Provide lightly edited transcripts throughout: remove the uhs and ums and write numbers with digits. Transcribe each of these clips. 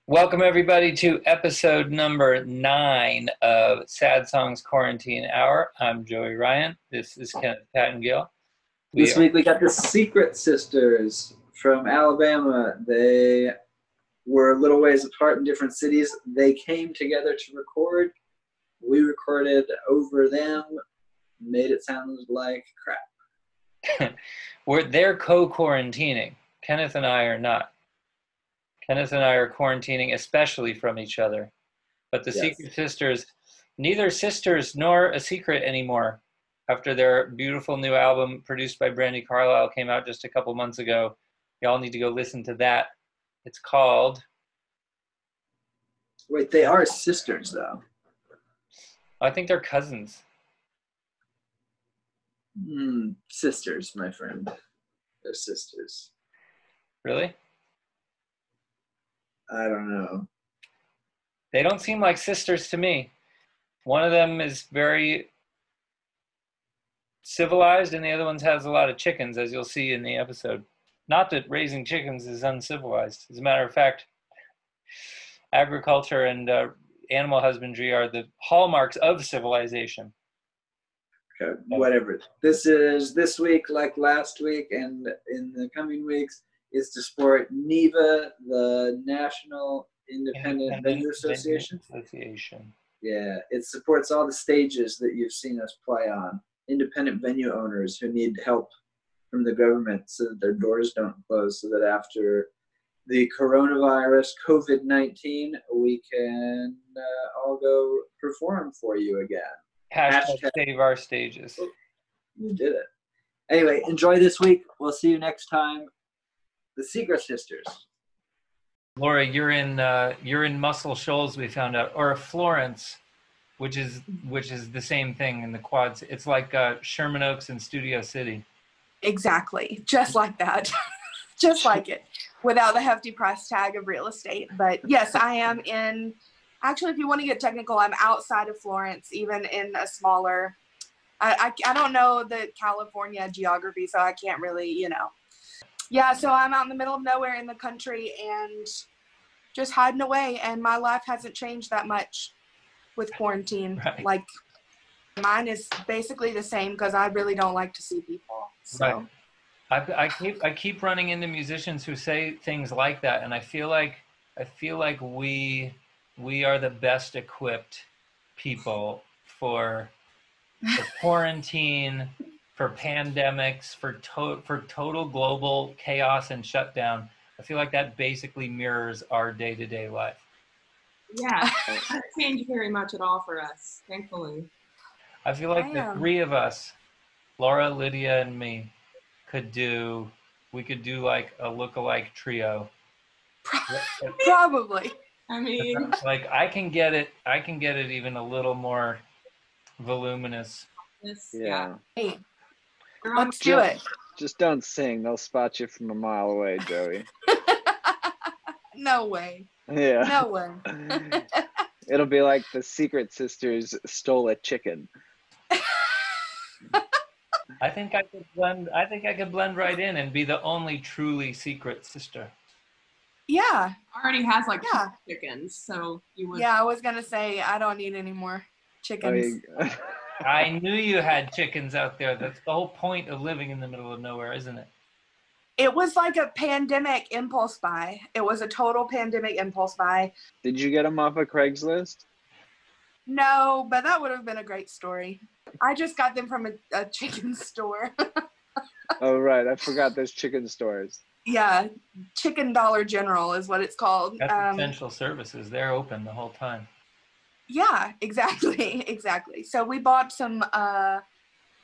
Welcome, everybody, to episode number 9 of Sad Songs Quarantine Hour. I'm Joey Ryan. This is Kenneth Pattengill. This week we got the Secret Sisters from Alabama. They were a little ways apart in different cities. They came together to record. We recorded over them, made it sound like crap. They're co-quarantining. Kenneth and I are not. Kenneth and I are quarantining, especially from each other. But the Yes. Secret Sisters, neither sisters nor a secret anymore. After their beautiful new album produced by Brandy Carlisle came out just a couple months ago. Y'all need to go listen to that. It's called... Wait, they are sisters, though. I think they're cousins. Sisters, my friend. They're sisters. Really? I don't know. They don't seem like sisters to me. One of them is very civilized and the other one has a lot of chickens, as you'll see in the episode. Not that raising chickens is uncivilized. As a matter of fact, agriculture and animal husbandry are the hallmarks of civilization. Okay, whatever. This week, like last week, and in the coming weeks, is to support NEVA, the National Independent Venue Association. Yeah, it supports all the stages that you've seen us play on. Independent venue owners who need help from the government so that their doors don't close, so that after the coronavirus, COVID-19, we can all go perform for you again. Hashtag save our stages. You did it. Anyway, enjoy this week. We'll see you next time. The Secret Sisters. Laura, you're in Muscle Shoals, we found out, or Florence, which is the same thing in the quads. It's like Sherman Oaks and Studio City. Exactly, just like that, just like it, without the hefty price tag of real estate. But yes, I am in. Actually, if you want to get technical, I'm outside of Florence, even in a smaller. I don't know the California geography, so I can't really, Yeah, so I'm out in the middle of nowhere in the country and just hiding away, and my life hasn't changed that much with quarantine. Right. Like, mine is basically the same because I really don't like to see people. So. Right. I keep running into musicians who say things like that, and I feel like we are the best equipped people for quarantine, for pandemics, for total global chaos and shutdown. I feel like that basically mirrors our day-to-day life. Yeah, it hasn't changed very much at all for us, thankfully. I feel like the three of us, Laura, Lydia, and me, could do like a look-alike trio. Probably. I mean, like I can get it even a little more voluminous. Yeah. Hey, let's do it. Just don't sing. They'll spot you from a mile away, Joey. No way. Yeah. No way. It'll be like the Secret Sisters stole a chicken. I think I could blend right in and be the only truly secret sister. Yeah. Already has like 2 chickens, so you would. Yeah, I was gonna say I don't need any more chickens. I knew you had chickens out there. That's the whole point of living in the middle of nowhere, isn't it? It was like a pandemic impulse buy. It was a total pandemic impulse buy. Did you get them off of Craigslist? No, but that would have been a great story. I just got them from a chicken store. Oh, right. I forgot there's chicken stores. Yeah, Chicken Dollar General is what it's called. That's essential services. They're open the whole time. Yeah, exactly. So we bought some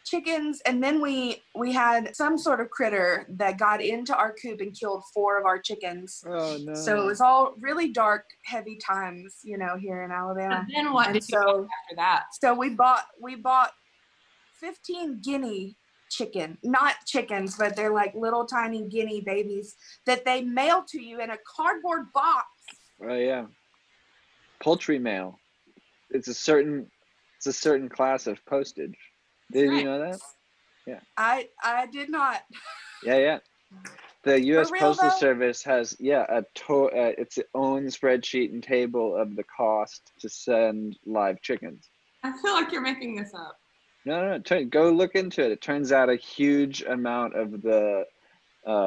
chickens, and then we had some sort of critter that got into our coop and killed 4 of our chickens. Oh, no. So it was all really dark, heavy times, here in Alabama. But then what did you do after that? So we bought 15 guinea chicken, not chickens, but they're like little tiny guinea babies that they mail to you in a cardboard box. Oh, yeah. Poultry mail. It's a certain class of postage. Did you know that? Yeah. I did not. Yeah. The U.S. For real, Postal though? Service has, its own spreadsheet and table of the cost to send live chickens. I feel like you're making this up. No, go look into it. It turns out a huge amount of the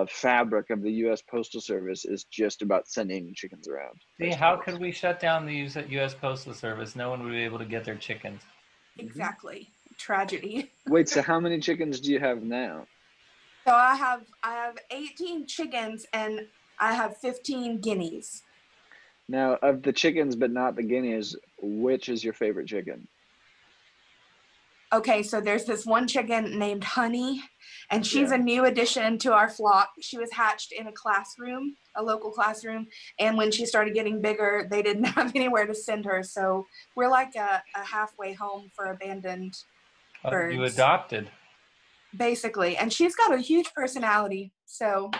fabric of the U.S. Postal Service is just about sending chickens around. See, how could we shut down the U.S. Postal Service? No one would be able to get their chickens. Exactly. Tragedy. Wait, so how many chickens do you have now? So I have 18 chickens and I have 15 guineas. Now, of the chickens but not the guineas, which is your favorite chicken? Okay, so there's this one chicken named Honey, and she's Yeah. a new addition to our flock. She was hatched in a classroom, a local classroom, and when she started getting bigger, they didn't have anywhere to send her. So we're like a halfway home for abandoned birds. You adopted. Basically, and she's got a huge personality. So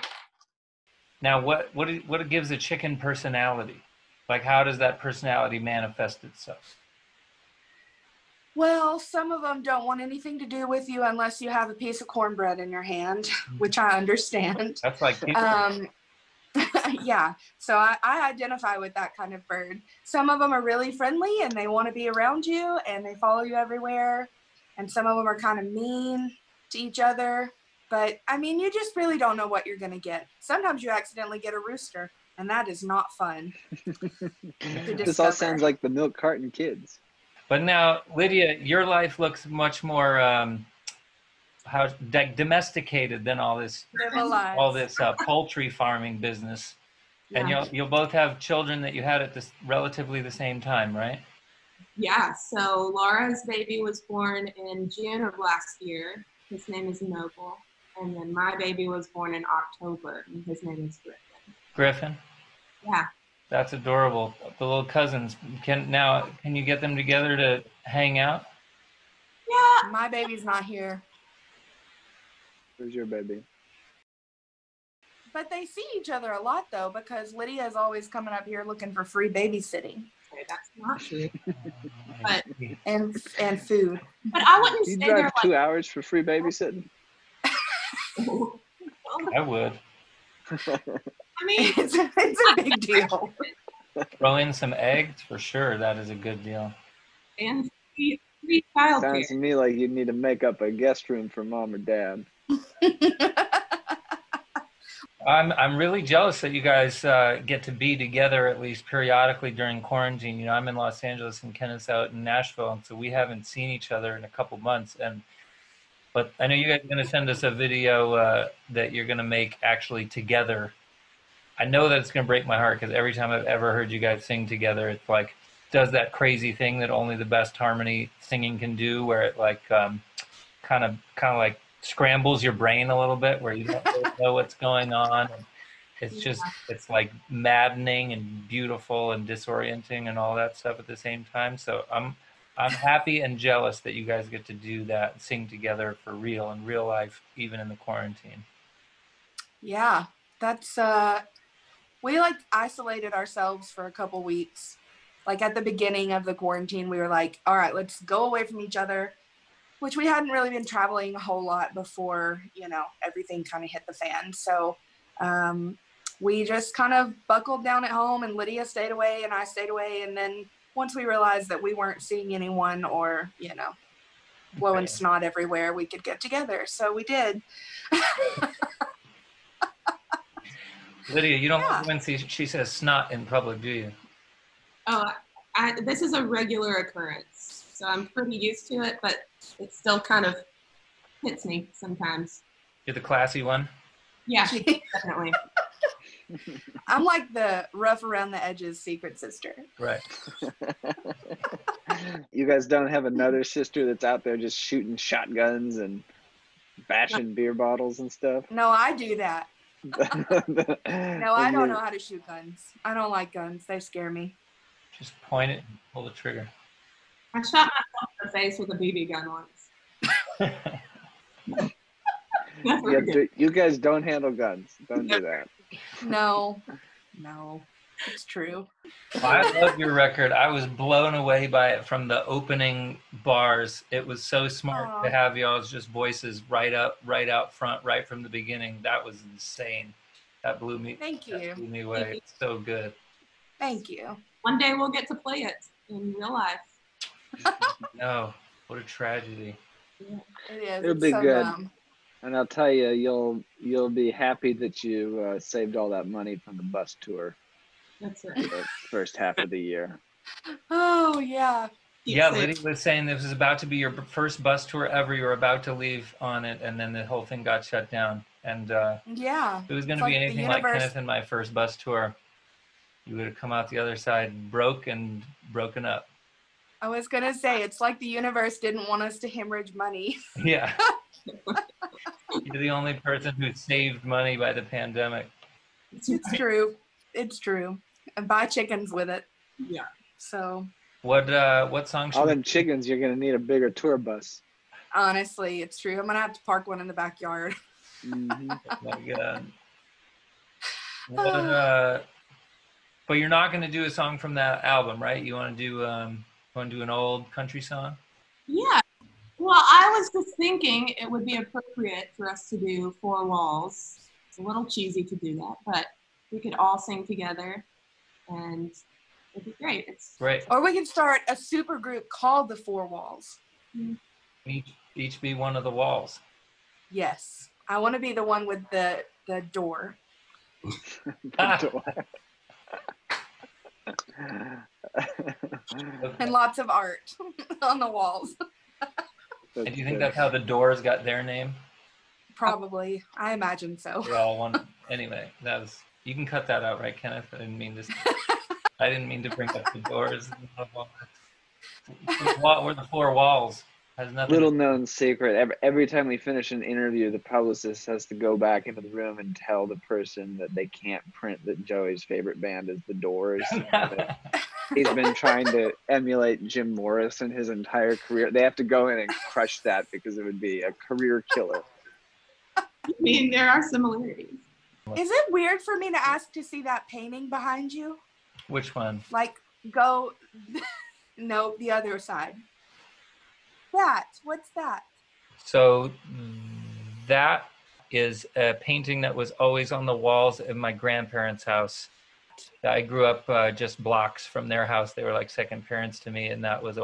Now, what gives a chicken personality? Like, how does that personality manifest itself? well, some of them don't want anything to do with you unless you have a piece of cornbread in your hand, which I understand. That's like people. Yeah, so I identify with that kind of bird. Some of them are really friendly and they want to be around you and they follow you everywhere. And some of them are kind of mean to each other. But I mean, you just really don't know what you're going to get. Sometimes you accidentally get a rooster, and that is not fun. This all sounds like the Milk Carton kids. But now, Lydia, your life looks much more domesticated than all this poultry farming business. Yeah. And you'll both have children that you had at this relatively the same time, right? Yeah, so Laura's baby was born in June of last year. His name is Noble. And then my baby was born in October, and his name is Griffin. Griffin? Yeah. That's adorable. The little cousins. Can you get them together to hang out? Yeah. My baby's not here. Where's your baby? But they see each other a lot, though, because Lydia is always coming up here looking for free babysitting. Okay, that's not true. But and food. But I wouldn't You stay drive there 2 hours for free babysitting? I would. I mean, it's a big deal. Throw in some eggs for sure. That is a good deal. And free childcare. Sounds to me like you need to make up a guest room for mom or dad. I'm really jealous that you guys get to be together at least periodically during quarantine. You know, I'm in Los Angeles and Kenneth's out in Nashville, and so we haven't seen each other in a couple months. But I know you guys are going to send us a video that you're going to make actually together. I know that it's going to break my heart because every time I've ever heard you guys sing together, it's like does that crazy thing that only the best harmony singing can do, where it like kind of like scrambles your brain a little bit, where you don't really know what's going on. And it's like maddening and beautiful and disorienting and all that stuff at the same time. So I'm happy and jealous that you guys get to do that, sing together for real in real life, even in the quarantine. Yeah, that's we like isolated ourselves for a couple weeks. Like at the beginning of the quarantine, we were like, all right, let's go away from each other, which we hadn't really been traveling a whole lot before, you know, everything kind of hit the fan. So we just kind of buckled down at home, and Lydia stayed away and I stayed away. And then once we realized that we weren't seeing anyone or, you know, blowing snot everywhere, we could get together. So we did. Lydia, you don't like when she says snot in public, do you? Oh, this is a regular occurrence, so I'm pretty used to it, but it still kind of hits me sometimes. You're the classy one? Yeah, definitely. I'm like the rough around the edges secret sister. Right. You guys don't have another sister that's out there just shooting shotguns and bashing beer bottles and stuff? No, I do that. No, I don't know how to shoot guns. I don't like guns. They scare me. Just point it and pull the trigger. I shot myself in the face with a BB gun once. Yeah, you guys don't handle guns. Don't do that. No, it's true. I love your record. I was blown away by it from the opening bars. It was so smart to have y'all's just voices right out front, right from the beginning. That was insane. That blew me. Thank That you. blew me away. It's so good. Thank you. One day we'll get to play it in real life. No, what a tragedy. Yeah. It is. It'll It's be so good. dumb. And I'll tell you, you'll be happy that you saved all that money from the bus tour That's right. the first half of the year. Oh yeah. Yeah, Lydia was saying this was about to be your first bus tour ever. You were about to leave on it, and then the whole thing got shut down. And Yeah. if it was going It's to be like the anything like universe- Kenneth and my first bus tour, you would have come out the other side broke and broken up. I was gonna say it's like the universe didn't want us to hemorrhage money. Yeah. You're the only person who saved money by the pandemic. It's true. It's true. And buy chickens with it. Yeah. So What song should All we them chickens, you're gonna need a bigger tour bus. honestly, it's true. I'm gonna have to park one in the backyard. Mhm. Oh my God. What, but you're not going to do a song from that album, right? You want to do an old country song? Yeah. Well, I was just thinking it would be appropriate for us to do Four Walls. It's a little cheesy to do that, but we could all sing together and it'd be great. It's Great. Or we can start a super group called the Four Walls. Each be one of the walls. Yes. I want to be the one with the door. And lots of art on the walls. And do you think that's how the Doors got their name? Probably. I imagine so. They all one. Anyway, you can cut that out, right, Kenneth? I didn't mean to bring up the Doors. We're the Four Walls. Has nothing. Little known secret. Every time we finish an interview, the publicist has to go back into the room and tell the person that they can't print that Joey's favorite band is the Doors. He's been trying to emulate Jim Morrison his entire career. They have to go in and crush that because it would be a career killer. I mean, there are similarities. Is it weird for me to ask to see that painting behind you? Which one? Like, go, no, the other side. What's that? So that is a painting that was always on the walls of my grandparents' house. I grew up just blocks from their house. They were like second parents to me, and that was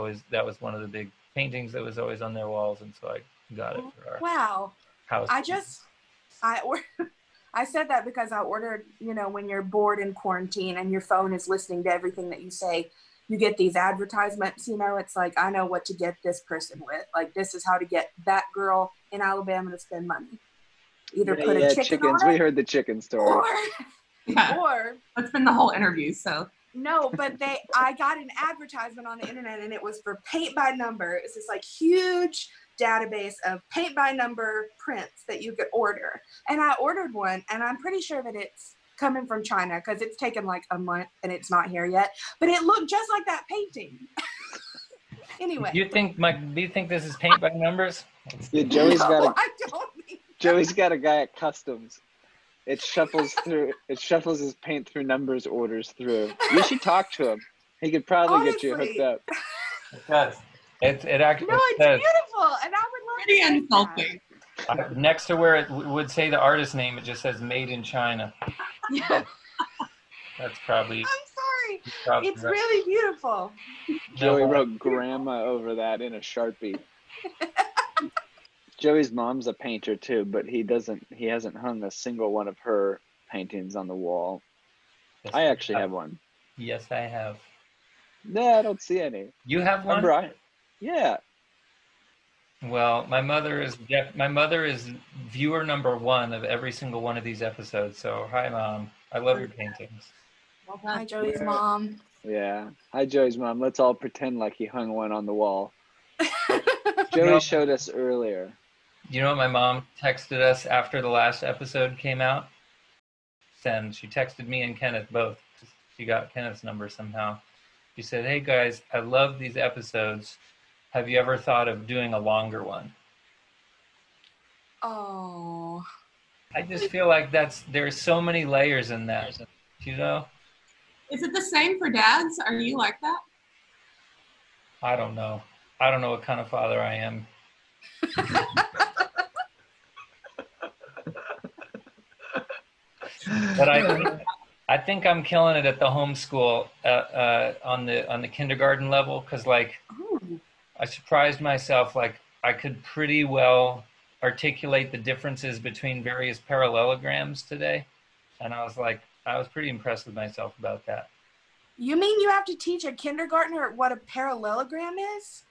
one of the big paintings that was always on their walls, and so I got it for our Wow. house. I said that because I ordered, when you're bored in quarantine and your phone is listening to everything that you say, you get these advertisements, it's like, I know what to get this person with. Like, this is how to get that girl in Alabama to spend money. Either put a chicken chickens. on it, We heard the chicken story. or That's been the whole interview, so. no, but I got an advertisement on the internet and it was for paint by number. It's this like huge database of paint by number prints that you could order. And I ordered one, and I'm pretty sure that it's coming from China because it's taken like a month and it's not here yet. But it looked just like that painting. Anyway. Do you think this is paint by numbers? Yeah, Joey's got I don't think Joey's got a guy at customs. It shuffles his paint through numbers orders through. You should talk to him. He could probably get you hooked up. It does. It actually No, it's says, beautiful, and I would love Pretty to see insulting. next to where it would say the artist name, it just says "Made in China." that. That's probably. I'm sorry. probably It's right. really beautiful. Joey No, wrote grandma over that in a Sharpie. Joey's mom's a painter too, but he hasn't hung a single one of her paintings on the wall. yes, I actually have one. Yes, I have. No, I don't see any. You have one? Remember, yeah. Well, my mother is viewer number 1 of every single one of these episodes. So hi, Mom. I love your paintings. Well done. Hi, Joey's mom. Yeah. Hi, Joey's mom. Let's all pretend like he hung one on the wall. Joey No. showed us earlier. You know what my mom texted us after the last episode came out? Then she texted me and Kenneth both. She got Kenneth's number somehow. She said, "Hey guys, I love these episodes. Have you ever thought of doing a longer one?" Oh. I just feel like there's so many layers in that, you know? Is it the same for dads? Are you like that? I don't know. I don't know what kind of father I am. But I think I'm killing it at the homeschool on the kindergarten level, because like I surprised myself, like I could pretty well articulate the differences between various parallelograms today, and I was pretty impressed with myself about that. You mean you have to teach a kindergartner what a parallelogram is?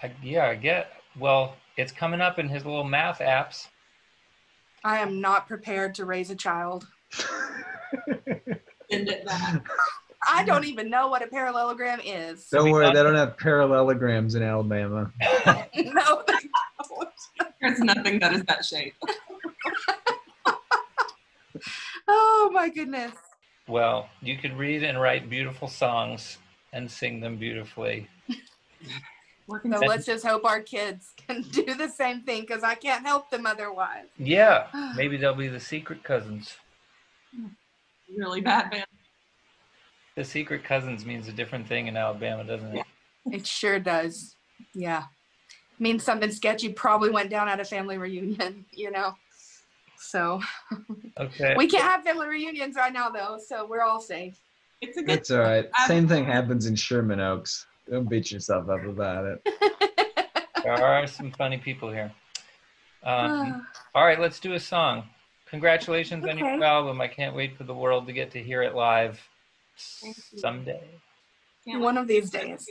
I get. Well, it's coming up in his little math apps. I am not prepared to raise a child. I don't even know what a parallelogram is. Don't worry, they don't have parallelograms in Alabama. No, they don't. There's nothing that is that shape. Oh my goodness. Well, you could read and write beautiful songs and sing them beautifully. So let's just hope our kids can do the same thing, because I can't help them otherwise. Yeah, maybe they'll be the secret cousins. Really bad band. The secret cousins means a different thing in Alabama, doesn't it? It sure does. Yeah. Means something sketchy probably went down at a family reunion, you know? So okay. We can't have family reunions right now, though, so we're all safe. It's all right. Same thing happens in Sherman Oaks. Don't beat yourself up about it. There are some funny people here. All right, let's do a song. Congratulations on your new album. I can't wait for the world to get to hear it live someday. One of these days.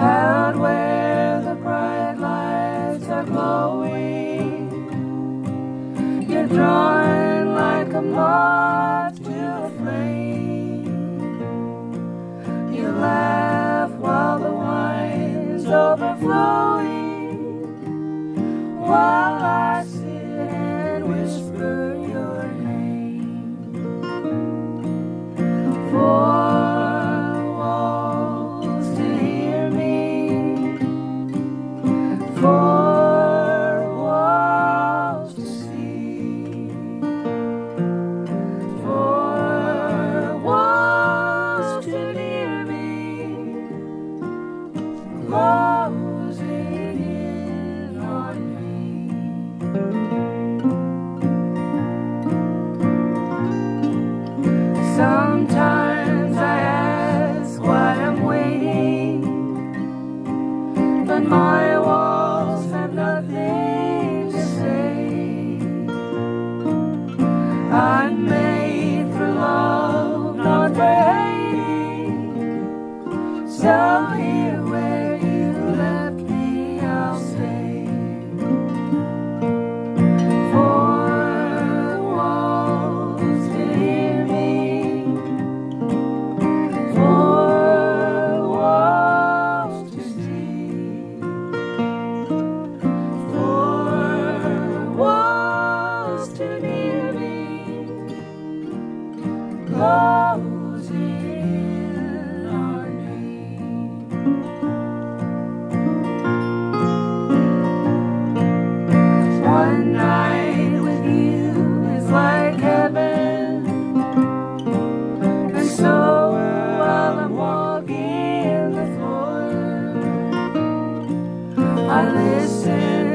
Out where the bright lights are glowing, you're drawn like a moth to a flame. You laugh while the wine's overflowing, while I sit and whisper your name. Four walls to hear me, four walls to see, four walls to near me, closing in on me. Sometimes I ask why I'm waiting, but my walls have nothing to say. I'm made for love, not for hating. So here where you left me, I'll stay. Four walls to hear me, four walls to see, four walls to near me, closing in on me. One night with you is like heaven, and so while I'm walking the floor, I listen